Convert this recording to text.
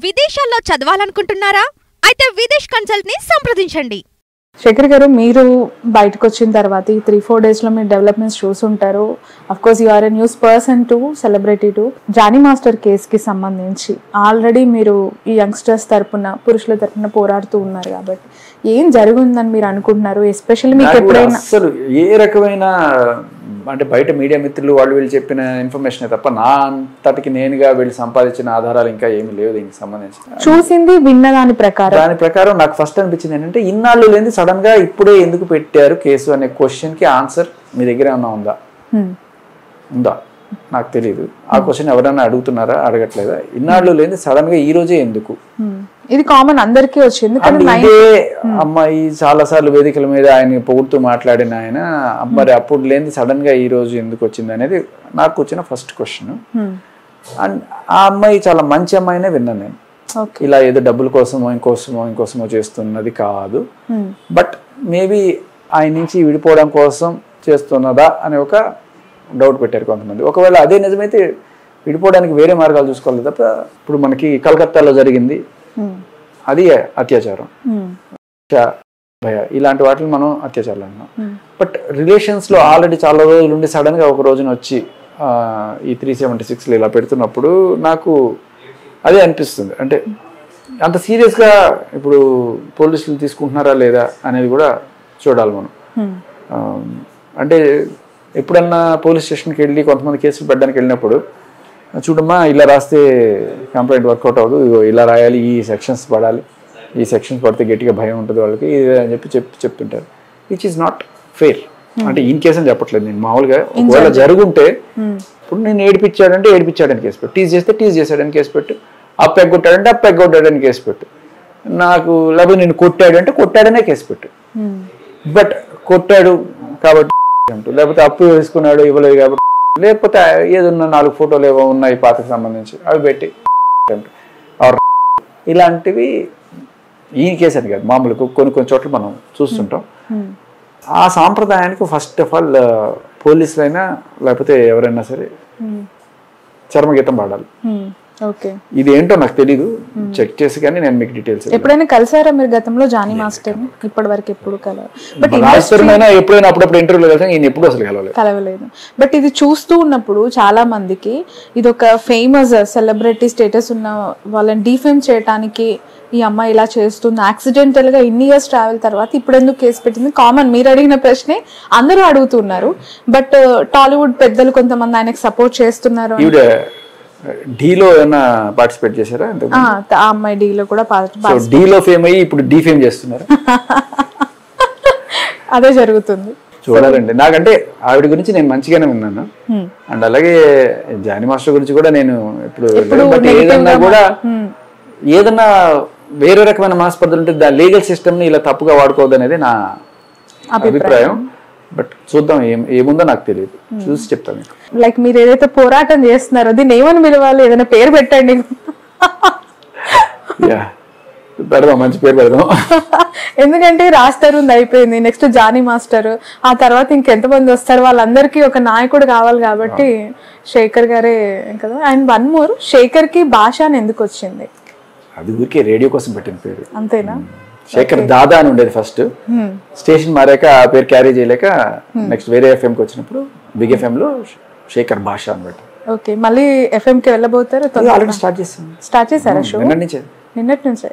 విదేశాల్లో చదవాలనుకుంటున్నారా? అయితే విదేశ్ కన్సల్ట్ ని సంప్రదించండి. శేఖర్ గారు, మీరు బయటకు వచ్చిన తర్వాత ఈ 3-4 డేస్లో మీరు డెవలప్మెంట్స్ చూసుంటారు. Of course you are a news person too celebrity too. Jani master కేసుకి సంబంధించి ఆల్రెడీ మీరు ఈ యంగ్స్టర్స్ తరపున, పురుషుల తరపున పోరాడుతూ ఉన్నారు కాబట్టి ఏం జరుగుందని మీరు అనుకుంటున్నారు? ఎస్పెషల్లీ మీకు ఎప్పుడైనా అసలు ఏ రకమైన అంటే బయట మీడియా మిత్రులు వాళ్ళు వీళ్ళు చెప్పిన ఇన్ఫర్మేషన్ తప్ప నా అంతటికి నేనుగా వీళ్ళు సంపాదించిన ఆధారాలు ఇంకా ఏమీ లేవు దీనికి సంబంధించి. చూసింది విన్న దాని ప్రకారం నాకు ఫస్ట్ అనిపించింది ఏంటంటే, ఇన్నాళ్ళు లేని సడన్ గా ఇప్పుడే ఎందుకు పెట్టారు కేసు అనే క్వశ్చన్ కి ఆన్సర్ మీ దగ్గర ఏమన్నా ఉందా నాకు తెలియదు. ఆ క్వశ్చన్ ఎవరైనా అడుగుతున్నారా, అడగట్లేదా? ఇన్నాళ్ళు లేని సడన్ గా ఈ రోజే ఎందుకు? ఇది కామన్ అందరికీ వచ్చింది. ఇదే అమ్మాయి చాలా సార్లు వేదికల మీద ఆయన పొగుడుతూ మాట్లాడిన ఆయన మరి అప్పుడు లేని సడన్ గా ఈ రోజు ఎందుకు వచ్చింది అనేది నాకు వచ్చిన ఫస్ట్ క్వశ్చన్. అండ్ ఆ అమ్మాయి చాలా మంచి అమ్మాయినే విన్నాను నేను. ఇలా ఏదో డబ్బుల కోసమో ఇంకోసమో చేస్తున్నది కాదు. బట్ మేబీ ఆయన నుంచి విడిపోవడం కోసం చేస్తున్నదా అనే ఒక డౌట్ పెట్టారు కొంతమంది. ఒకవేళ అదే నిజమైతే విడిపోవడానికి వేరే మార్గాలు చూసుకోవాలి తప్ప, ఇప్పుడు మనకి కలకత్తాలో జరిగింది, అది అత్యాచారం, ఇలాంటి వాటిని మనం అత్యాచారాలు అన్నాం. బట్ రిలేషన్స్ లో ఆల్రెడీ చాలా రోజులు ఉండి సడన్ గా ఒక రోజున వచ్చి ఈ 376 ఇలా పెడుతున్నప్పుడు నాకు అదే అనిపిస్తుంది. అంటే అంత సీరియస్ గా ఇప్పుడు పోలీసులు తీసుకుంటున్నారా లేదా అనేది కూడా చూడాలి మనం. అంటే ఎప్పుడన్నా పోలీస్ స్టేషన్కి వెళ్ళి కొంతమంది కేసులు పెట్టడానికి వెళ్ళినప్పుడు, చూడమ్మా ఇలా రాస్తే కంప్లైంట్ వర్కౌట్ అవ్వదు, ఇలా రాయాలి, ఈ సెక్షన్స్ పడాలి, ఈ సెక్షన్స్ పడితే గట్టిగా భయం ఉంటుంది వాళ్ళకి అని చెప్తుంటారు. Which is not fair. అంటే ఇన్ కేసు అని చెప్పట్లేదు నేను, మామూలుగా ఒకవేళ జరుగుంటే ఇప్పుడు నేను ఏడిపించాడని కేసు పెట్టు, టీజ్ చేస్తే టీజ్ చేశాడని కేసు పెట్టు, అప్పెగ్గొట్టాడంటే అప్పెగ్గొట్టాడని కేసు పెట్టు, నాకు లేకపోతే నేను కొట్టాడంటే కొట్టాడనే కేసు పెట్టు. బట్ కొట్టాడు కాబట్టి అంటూ, లేకపోతే అప్పు వేసుకున్నాడు ఇవ్వలేదు కాబట్టి, లేకపోతే ఏదన్నా 4 ఫోటోలు ఏవో ఉన్నాయి పాతకు సంబంధించి అవి పెట్టి అంటూ, ఇలాంటివి ఈ కేసు అని కాదు, మామూలుగా కొన్ని చోట్ల మనం చూస్తుంటాం. ఆ సాంప్రదాయానికి ఫస్ట్ ఆఫ్ ఆల్ పోలీసులైనా లేకపోతే ఎవరైనా సరే చర్మగీతం పాడాలి. ఇది ఏంటో నాకు తెలీదు, చెక్ చేసి కానీ నేను మీకు డీటెయిల్స్. ఎప్పుడైనా కలిసారా మీరు గతంలో జానీ మాస్టర్? ఇప్పటి వరకు ఎప్పుడు ఎప్పుడైనా అప్పుడప్పుడు ఇంటర్వ్యూలో కలిసాను, ఈయన ఎప్పుడు అసలు కలవలేదు. బట్ ఇది చూస్తూ ఉన్నప్పుడు చాలా మందికి ఇది ఒక ఫేమస్ సెలబ్రిటీ స్టేటస్ ఉన్న వాళ్ళని డిఫేమ్ చేయడానికి ఈ అమ్మాయి ఇలా చేస్తుంది, యాక్సిడెంటల్ గా ఇన్ని ఇయర్స్ ట్రావెల్ తర్వాత ఇప్పుడు ఎందుకు కేసు పెట్టింది, కామన్ మీరు అడిగిన ప్రశ్నే అందరూ అడుగుతున్నారు. బట్ టాలీవుడ్ పెద్దలు కొంతమంది ఆయనకు సపోర్ట్ చేస్తున్నారు. డీలో ఏమైనా పార్టిసిపేట్ చేశారా? ఆ అమ్మాయి డీలో కూడా డీలో ఫేమ్ అయ్యి ఇప్పుడు డీఫేమ్ చేస్తున్నారు. అదే జరుగుతుంది. చూడాలండి. నాకంటే ఆవిడ గురించి నేను మంచిగానే విన్నాను. అండ్ అలాగే జానీ మాస్టర్ గురించి కూడా నేను ఇప్పుడు ఏదన్నా వేరే రకమైన మనస్పర్ధలు ఉంటే దాని లీగల్ సిస్టమ్ ని ఇలా తప్పుగా వాడుకోవద్దు అనేది నా అభిప్రాయం. బట్ చూద్దాం ఏముందో నాకు తెలియదు, చూసి చెప్తాను. లైక్ మీరు ఏదైతే పోరాటం చేస్తున్నారో దీన్ని ఏమని పిలవాలి? ఏదైనా పేరు పెట్టండి. పెడదాం, మంచి పేరు పెడదాం. ఎందుకంటే రాస్తారు అయిపోయింది, నెక్స్ట్ జానీ మాస్టర్, ఆ తర్వాత ఇంకెంతమంది వస్తారు, వాళ్ళందరికీ ఒక నాయకుడు కావాలి కాబట్టి శేఖర్ గారే కదా. అండ్ వన్ మోర్, శేఖర్ కి భాష అని ఎందుకు వచ్చింది? అది ఊరికే రేడియో కోసం పెట్టిన పేరు. అంతేనా? శేఖర్ దాదా అని ఉండేది ఫస్ట్, స్టేషన్ మారాక ఆ పేరు క్యారీ చేయలేక నెక్స్ట్ వేరే ఎఫ్ఎంకి వచ్చినప్పుడు బిగ్ ఎఫ్ఎం లో శేఖర్ భాష అనమాట. ఓకే, మళ్ళీ ఎఫ్ఎం కి వెళ్ళబోతారు? ఆల్రెడీ స్టార్ట్ చేశారా షో? నిన్నటి నుంచే.